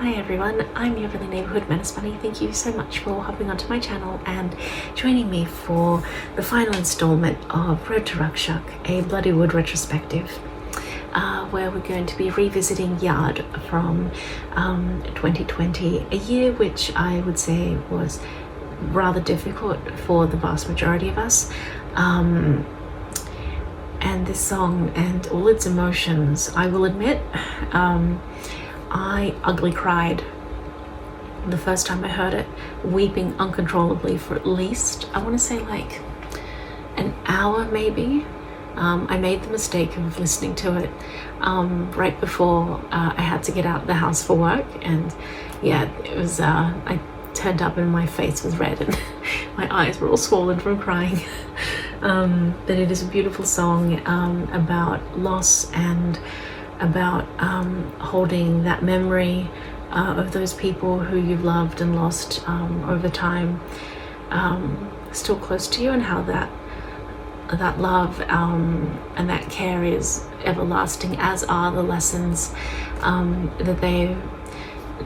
Hi everyone, I'm your really neighborhood menace bunny. Thank you so much for hopping onto my channel and joining me for the final installment of Road to Rakshak, a Bloodywood retrospective, where we're going to be revisiting Yaad from 2020, a year which I would say was rather difficult for the vast majority of us. And this song and all its emotions, I will admit, I ugly cried the first time I heard it, weeping uncontrollably for at least, I want to say like an hour maybe. I made the mistake of listening to it right before I had to get out of the house for work, and yeah, it was, I turned up and my face was red and my eyes were all swollen from crying. But it is a beautiful song about loss and about holding that memory of those people who you've loved and lost over time still close to you, and how that love and that care is everlasting, as are the lessons that they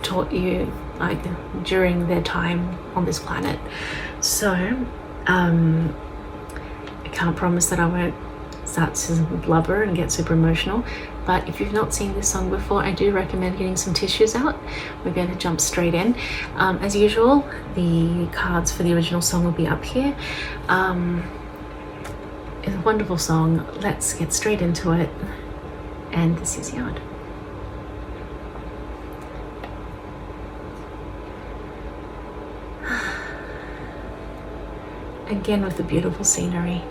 taught you like during their time on this planet. So I can't promise that I won't start to blubber and get super emotional, but if you've not seen this song before, I do recommend getting some tissues out. We're going to jump straight in. As usual, the cards for the original song will be up here. It's a wonderful song. Let's get straight into it. And this is Yaad. Again with the beautiful scenery,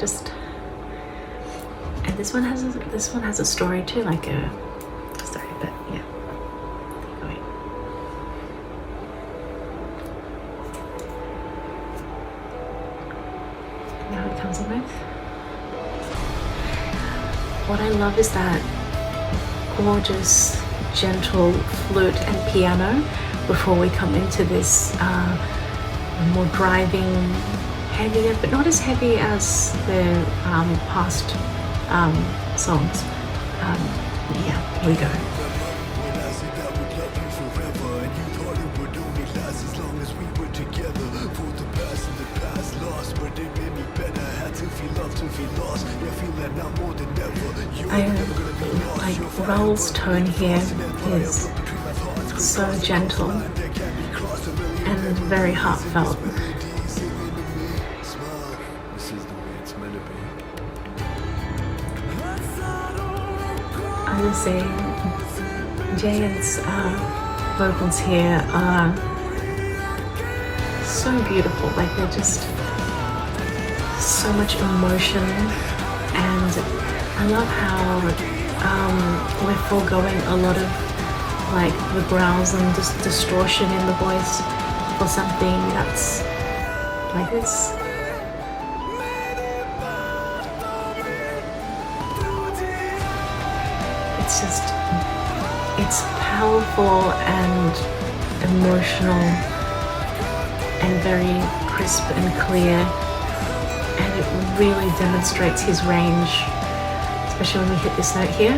and this one has a story too, like a story, but yeah. Anyway. Now it comes in with. What I love is that gorgeous, gentle flute and piano before we come into this more driving, heavier, but not as heavy as the past songs. Yeah, here we go. Like Raul's tone here is so gentle and very heartfelt. I would say Jayan's vocals here are so beautiful, like they're just so much emotion, and I love how we're foregoing a lot of like the growls and just distortion in the voice for something that's like this. It's powerful and emotional and very crisp and clear, and it really demonstrates his range, especially when we hit this note here.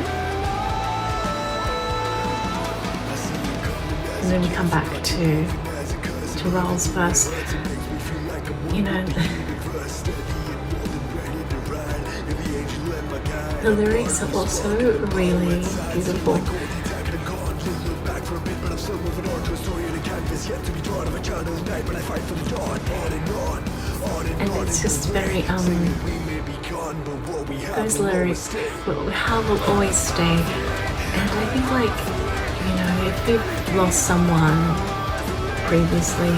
And then we come back to Raul's verse. You know, the lyrics are also really beautiful. And it's just very, those lyrics, how will always stay. And I think, like, you know, if you've lost someone previously,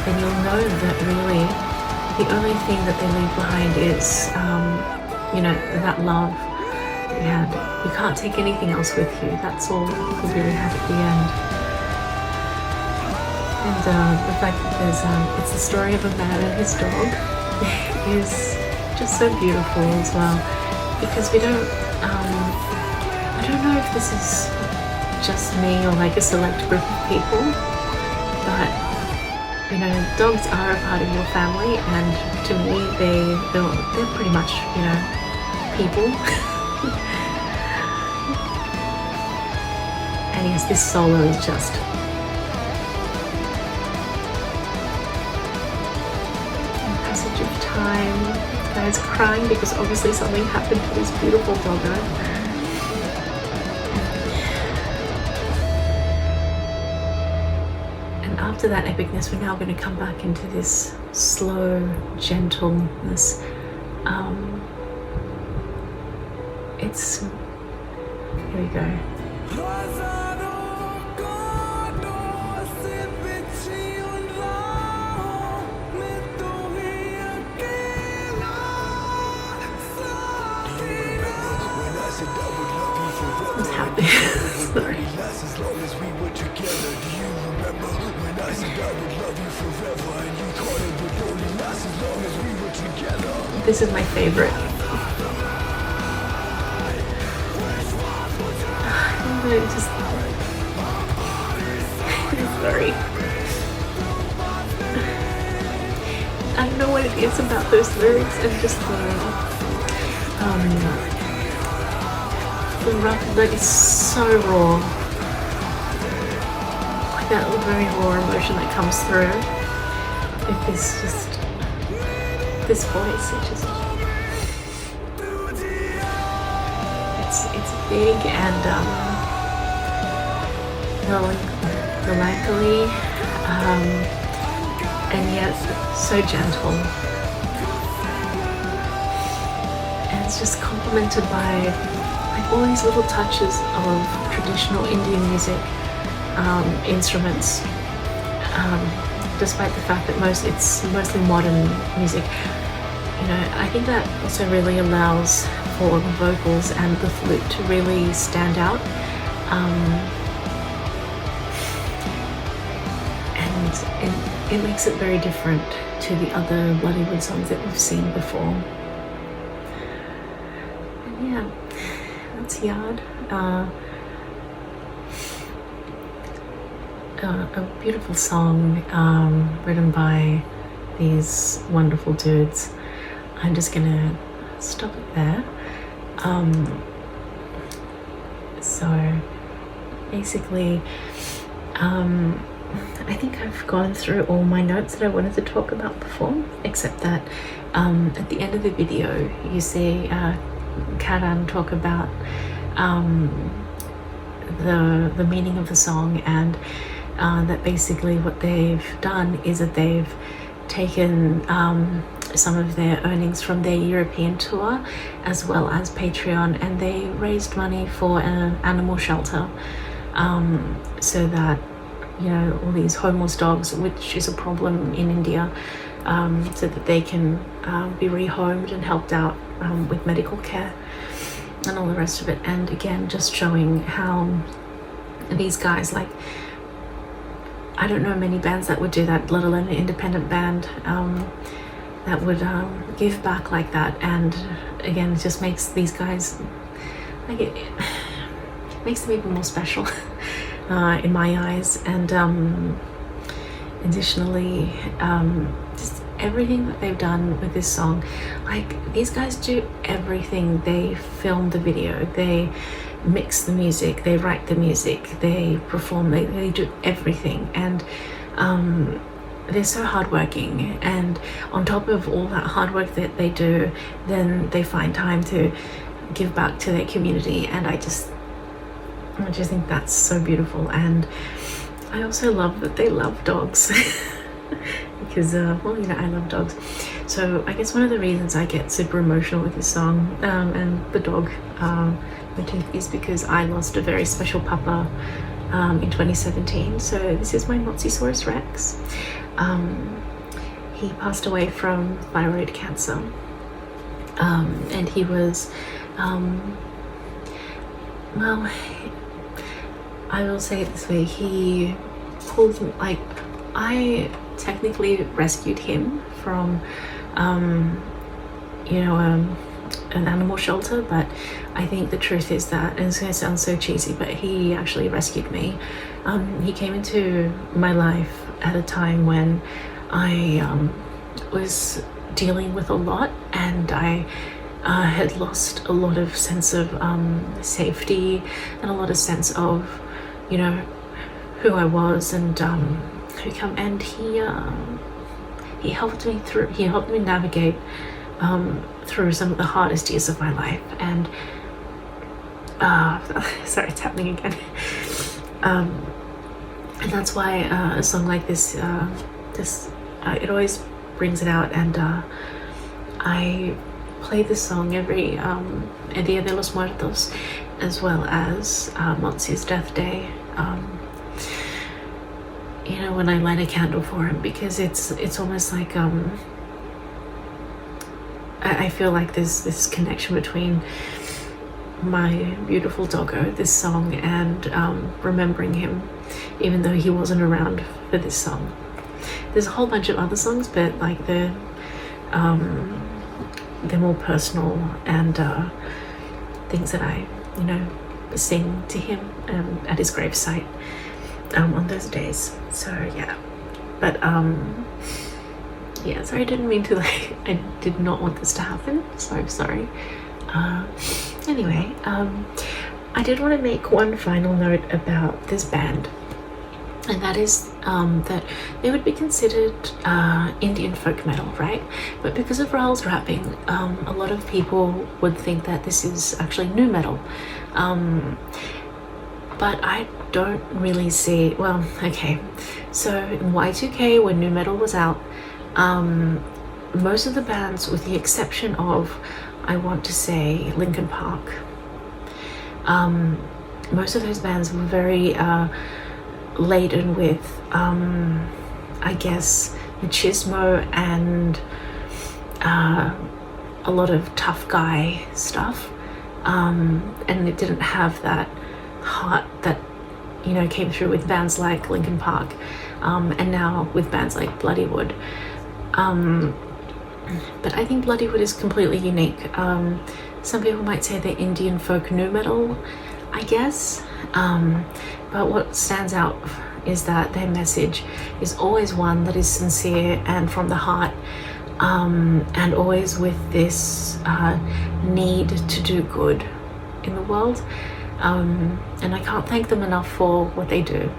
then you'll know that really the only thing that they leave behind is you know, that love you had. You can't take anything else with you. That's all you really have at the end. And the fact that there's it's the story of a man and his dog is just so beautiful as well, because we don't I don't know if this is just me or like a select group of people, but you know, dogs are a part of your family, and to me they're pretty much, you know, people. And yes, this solo is just passage of time. This guy's crying because obviously something happened to this beautiful doggo. And after that epicness, we're now going to come back into this slow gentleness. Here we go. I'm happy. Sorry. This is my favorite. Sorry. I don't know what it is about those lyrics and just the rough, like it's so raw. Like that very raw emotion that comes through. Like this voice, it's big and melancholy, and yet so gentle. And it's just complemented by like all these little touches of traditional Indian music, instruments, despite the fact that it's mostly modern music. You know, I think that also really allows for the vocals and the flute to really stand out. And it makes it very different to the other Bloodywood songs that we've seen before. And yeah, that's Yaad. A beautiful song written by these wonderful dudes. I'm just gonna stop it there. So basically, I think I've gone through all my notes that I wanted to talk about before, except that at the end of the video you see Karan talk about the meaning of the song, and that basically what they've done is that they've taken some of their earnings from their European tour as well as Patreon, and they raised money for an animal shelter, so that, you know, all these homeless dogs, which is a problem in India, so that they can be rehomed and helped out with medical care and all the rest of it. And again, just showing how these guys, like, I don't know many bands that would do that, let alone an independent band that would give back like that. And again, it just makes these guys, like, it makes them even more special in my eyes. And additionally, just everything that they've done with this song, like, these guys do everything. They film the video, they mix the music, they write the music, they perform, they do everything. And they're so hardworking, and on top of all that hard work that they do, then they find time to give back to their community. And I just think that's so beautiful. And I also love that they love dogs because well, you know, I love dogs. So I guess one of the reasons I get super emotional with this song and the dog motif is because I lost a very special papa in 2017. So this is my Mosasaurus Rex. He passed away from thyroid cancer, and he was well, I will say it this way, he pulled, like, I technically rescued him from you know, an animal shelter, but I think the truth is that, and it's going to sound so cheesy, but he actually rescued me. He came into my life at a time when I was dealing with a lot, and I had lost a lot of sense of safety and a lot of sense of you know, who I was, and he helped me through. He helped me navigate through some of the hardest years of my life, and sorry, it's happening again. And that's why a song like this, it always brings it out. And I play this song every El Dia de los Muertos, as well as Monsi's death day. You know, when I light a candle for him, because it's almost like I feel like there's this connection between my beautiful doggo, this song, and remembering him, even though he wasn't around for this song. There's a whole bunch of other songs, but like they're more personal, and things that I, you know, sing to him at his gravesite on those days. So yeah, but yeah, sorry, I didn't mean to, like, I did not want this to happen, so sorry. Anyway, I did want to make one final note about this band, and that is that they would be considered Indian folk metal, right? But because of Rahul's rapping, a lot of people would think that this is actually nu metal. But I don't really see, well, okay, so in Y2K, when nu metal was out, most of the bands, with the exception of, I want to say, Linkin Park, most of those bands were very laden with, I guess, machismo and a lot of tough guy stuff, and it didn't have that heart that, you know, came through with bands like Linkin Park, and now with bands like Bloodywood. But I think Bloodywood is completely unique. Some people might say they're Indian folk nu metal, I guess, but what stands out is that their message is always one that is sincere and from the heart, and always with this need to do good in the world. And I can't thank them enough for what they do.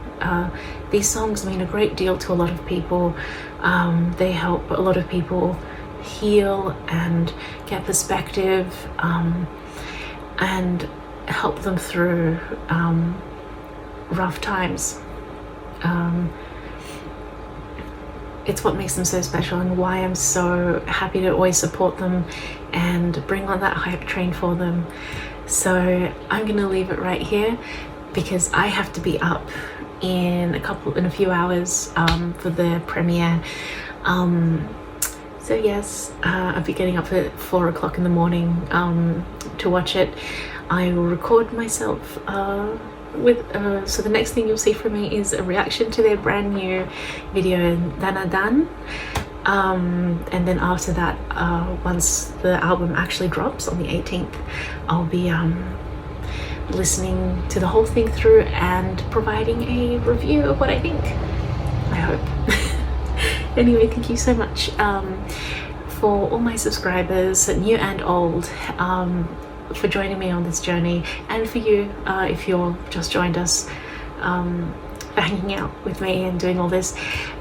These songs mean a great deal to a lot of people. They help a lot of people heal and get perspective, and help them through rough times. It's what makes them so special, and why I'm so happy to always support them and bring on that hype train for them. So I'm gonna leave it right here, because I have to be up in a few hours for the premiere. So yes, I'll be getting up at 4 o'clock in the morning to watch it. I will record myself so the next thing you'll see from me is a reaction to their brand new video, Dana Dan. And then after that, once the album actually drops on the 18th, I'll be listening to the whole thing through and providing a review of what I think, I hope. Anyway, thank you so much for all my subscribers, new and old, for joining me on this journey, and for you, if you're just joined us, for hanging out with me and doing all this.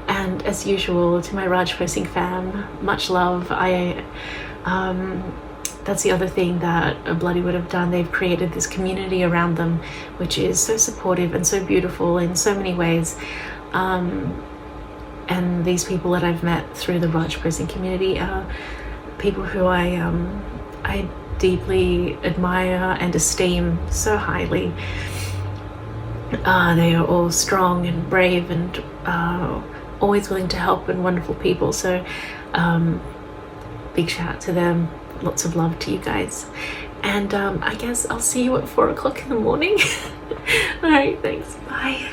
And as usual, to my Raj Posing fam, much love. That's the other thing that Bloodywood have done. They've created this community around them, which is so supportive and so beautiful in so many ways. And these people that I've met through the Raj Posing community are people who I deeply admire and esteem so highly. They are all strong and brave and always willing to help, and wonderful people. So big shout out to them. Lots of love to you guys. And I guess I'll see you at 4 o'clock in the morning. All right, thanks. Bye.